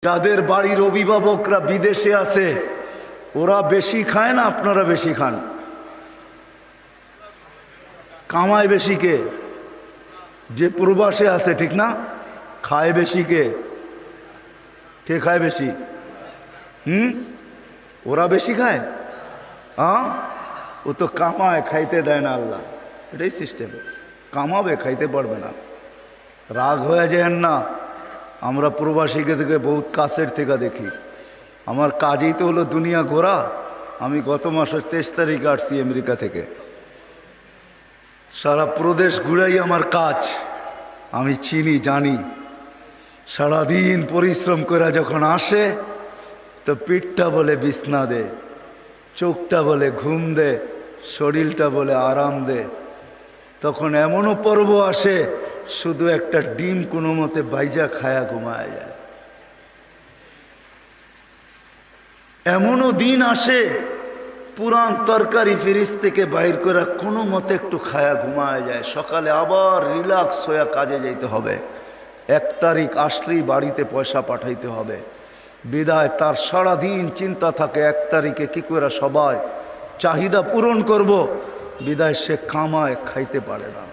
যাদের বাড়ির অভিভাবকরা বিদেশে আছে ওরা বেশি খায় না আপনারা বেশি খান? কামায় বেশি কে? যে প্রবাসে আছে, ঠিক না? খায় বেশি কে? কে খায় বেশি? ওরা বেশি খায়। হ্যাঁ, ও তো কামায়, খাইতে দেয় না আল্লাহ। এটাই সিস্টেম। কামাবে, খাইতে পারবে না। রাগ হয়ে যায় না। আমরা প্রবাসীকে থেকে বহুত কাছের থেকে দেখি। আমার কাজই তো হলো দুনিয়া ঘোরা। আমি গত মাসের 23 তারিখে আসছি আমেরিকা থেকে। সারা প্রদেশ ঘুরাই আমার কাজ। আমি চিনি, জানি। সারাদিন পরিশ্রম করে যখন আসে তো পিঠটা বলে বিছনা দে, চোখটা বলে ঘুম দে, শরীরটা বলে আরাম দে। তখন এমনও পর্ব আসে শুধু একটা ডিম কোনো মতে বাইজা খায়া ঘুমায় যায়। এমনও দিন আসে পুরান তরকারি ফ্রিজ থেকে বাইর করে কোনো মতে একটু খায়া ঘুমায় যায়। সকালে আবার রিল্যাক্স হয়ে কাজে যেতে হবে। 1 তারিখ আসলেই বাড়িতে পয়সা পাঠাইতে হবে। বিদায় তার সারাদিন চিন্তা থাকে 1 তারিখে কি করে সবার চাহিদা পূরণ করব। বিদায় সে কামায়, খাইতে পারে না।